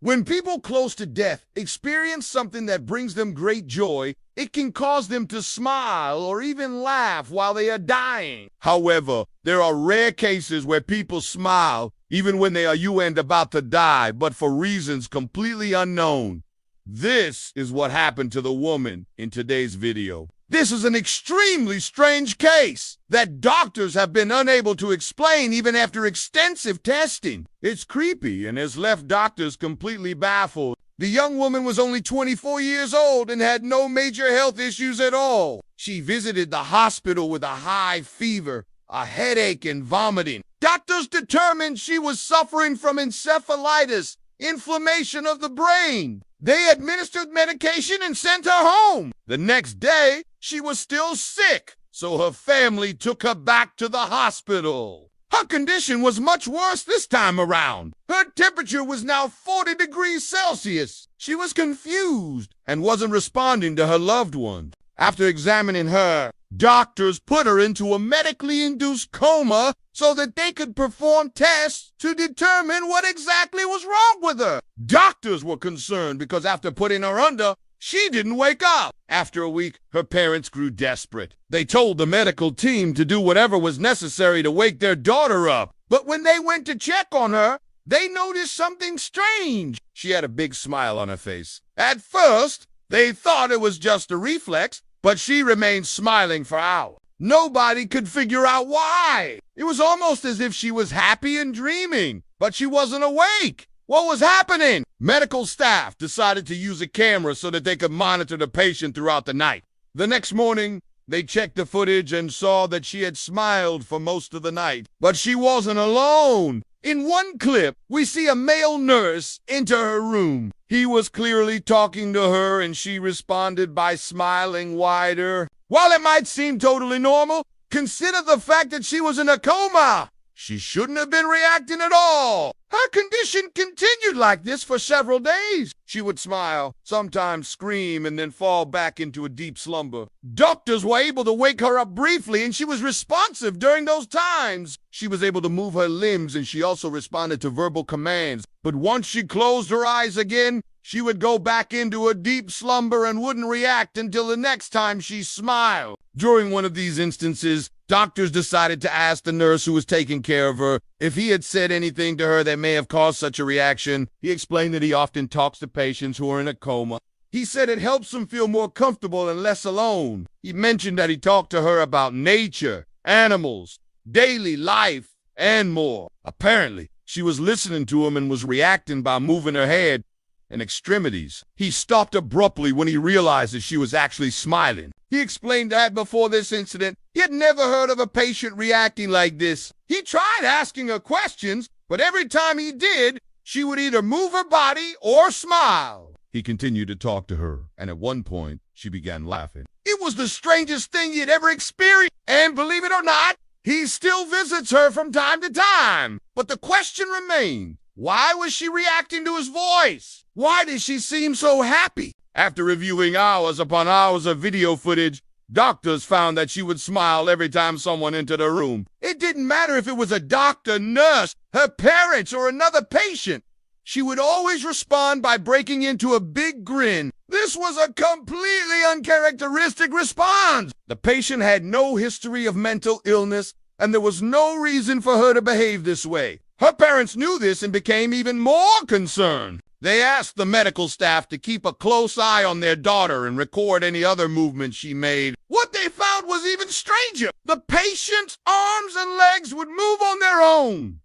When people close to death experience something that brings them great joy, it can cause them to smile or even laugh while they are dying. However, there are rare cases where people smile even when they are about to die, but for reasons completely unknown. This is what happened to the woman in today's video. This is an extremely strange case that doctors have been unable to explain even after extensive testing. It's creepy and has left doctors completely baffled. The young woman was only 24 years old and had no major health issues at all. She visited the hospital with a high fever, a headache, and vomiting. Doctors determined she was suffering from encephalitis, inflammation of the brain. They administered medication and sent her home. The next day, she was still sick, so her family took her back to the hospital. Her condition was much worse this time around. Her temperature was now 40 degrees Celsius. She was confused and wasn't responding to her loved ones. After examining her, doctors put her into a medically induced coma so that they could perform tests to determine what exactly was wrong with her. Doctors were concerned because after putting her under, she didn't wake up. After a week, her parents grew desperate. They told the medical team to do whatever was necessary to wake their daughter up. But when they went to check on her, they noticed something strange. She had a big smile on her face. At first, they thought it was just a reflex, but she remained smiling for hours. Nobody could figure out why. It was almost as if she was happy and dreaming, but she wasn't awake. What was happening? Medical staff decided to use a camera so that they could monitor the patient throughout the night. The next morning, they checked the footage and saw that she had smiled for most of the night. But she wasn't alone. In one clip, we see a male nurse enter her room. He was clearly talking to her and she responded by smiling wider. While it might seem totally normal, consider the fact that she was in a coma. She shouldn't have been reacting at all. Her condition continued like this for several days. She would smile, sometimes scream, and then fall back into a deep slumber. Doctors were able to wake her up briefly, and she was responsive during those times. She was able to move her limbs, and she also responded to verbal commands. But once she closed her eyes again, she would go back into a deep slumber and wouldn't react until the next time she smiled. During one of these instances, doctors decided to ask the nurse who was taking care of her if he had said anything to her that may have caused such a reaction. He explained that he often talks to patients who are in a coma. He said it helps them feel more comfortable and less alone. He mentioned that he talked to her about nature, animals, daily life, and more. Apparently, she was listening to him and was reacting by moving her head and extremities. He stopped abruptly when he realized that she was actually smiling. He explained that before this incident, he had never heard of a patient reacting like this. He tried asking her questions, but every time he did, she would either move her body or smile. He continued to talk to her, and at one point, she began laughing. It was the strangest thing he had ever experienced, and believe it or not, he still visits her from time to time. But the question remained, why was she reacting to his voice? Why did she seem so happy? After reviewing hours upon hours of video footage, doctors found that she would smile every time someone entered her room. It didn't matter if it was a doctor, nurse, her parents, or another patient. She would always respond by breaking into a big grin. This was a completely uncharacteristic response. The patient had no history of mental illness, and there was no reason for her to behave this way. Her parents knew this and became even more concerned. They asked the medical staff to keep a close eye on their daughter and record any other movements she made. What they found was even stranger. The patient's arms and legs would move on their own.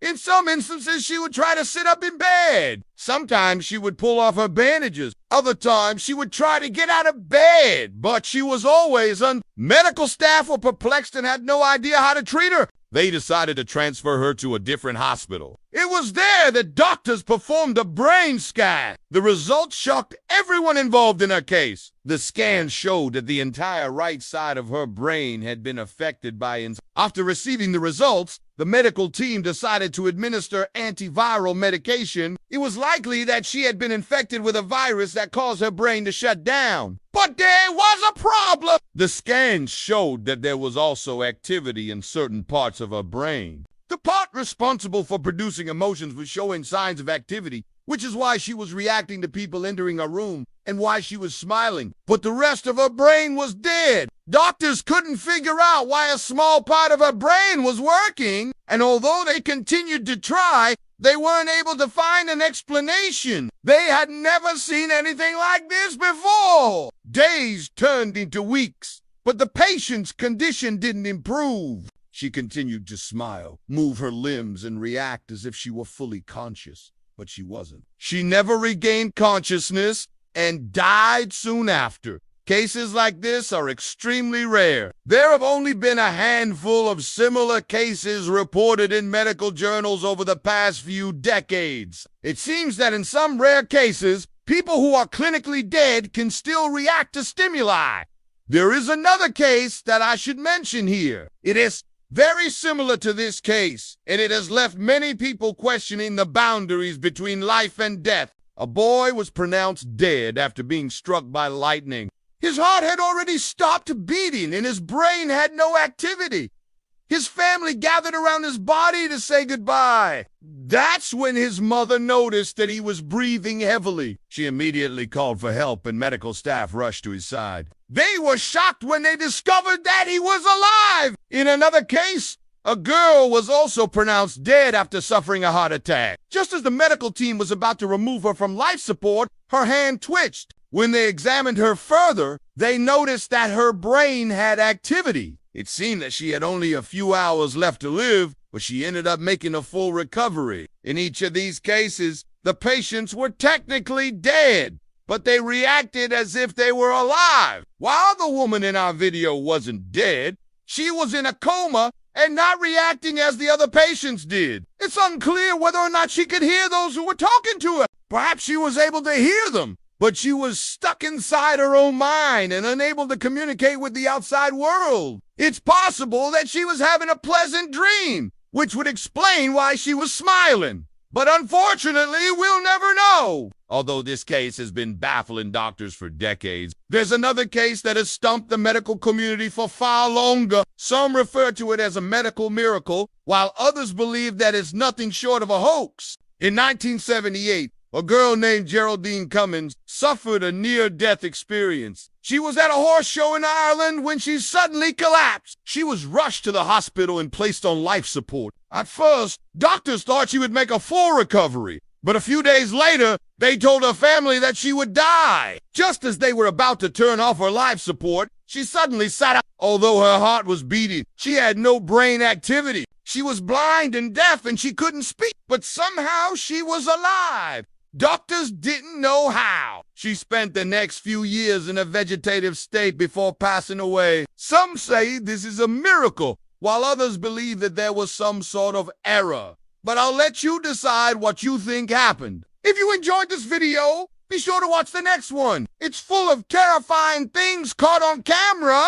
In some instances, she would try to sit up in bed. Sometimes she would pull off her bandages. Other times, she would try to get out of bed, but she was always Medical staff were perplexed and had no idea how to treat her. They decided to transfer her to a different hospital. It was there that doctors performed a brain scan. The results shocked everyone involved in her case. The scan showed that the entire right side of her brain had been affected by After receiving the results, the medical team decided to administer antiviral medication. It was likely that she had been infected with a virus that caused her brain to shut down. But there was a problem. The scans showed that there was also activity in certain parts of her brain. The part responsible for producing emotions was showing signs of activity, which is why she was reacting to people entering her room and why she was smiling. But the rest of her brain was dead. Doctors couldn't figure out why a small part of her brain was working, and although they continued to try, they weren't able to find an explanation. They had never seen anything like this before. Days turned into weeks, but the patient's condition didn't improve. She continued to smile, move her limbs, and react as if she were fully conscious, but she wasn't. She never regained consciousness and died soon after. Cases like this are extremely rare. There have only been a handful of similar cases reported in medical journals over the past few decades. It seems that in some rare cases, people who are clinically dead can still react to stimuli. There is another case that I should mention here. It is very similar to this case, and it has left many people questioning the boundaries between life and death. A boy was pronounced dead after being struck by lightning. His heart had already stopped beating, and his brain had no activity. His family gathered around his body to say goodbye. That's when his mother noticed that he was breathing heavily. She immediately called for help, and medical staff rushed to his side. They were shocked when they discovered that he was alive. In another case, a girl was also pronounced dead after suffering a heart attack. Just as the medical team was about to remove her from life support, her hand twitched. When they examined her further, they noticed that her brain had activity. It seemed that she had only a few hours left to live, but she ended up making a full recovery. In each of these cases, the patients were technically dead, but they reacted as if they were alive. While the woman in our video wasn't dead, she was in a coma and not reacting as the other patients did. It's unclear whether or not she could hear those who were talking to her. Perhaps she was able to hear them, but she was stuck inside her own mind and unable to communicate with the outside world. It's possible that she was having a pleasant dream, which would explain why she was smiling. But unfortunately, we'll never know. Although this case has been baffling doctors for decades, there's another case that has stumped the medical community for far longer. Some refer to it as a medical miracle, while others believe that it's nothing short of a hoax. In 1978, a girl named Geraldine Cummins suffered a near-death experience. She was at a horse show in Ireland when she suddenly collapsed. She was rushed to the hospital and placed on life support. At first, doctors thought she would make a full recovery, but a few days later, they told her family that she would die. Just as they were about to turn off her life support, she suddenly sat up. Although her heart was beating, she had no brain activity. She was blind and deaf and she couldn't speak, but somehow she was alive. Doctors didn't know how. She spent the next few years in a vegetative state before passing away. Some say this is a miracle, while others believe that there was some sort of error. But I'll let you decide what you think happened. If you enjoyed this video, be sure to watch the next one. It's full of terrifying things caught on camera.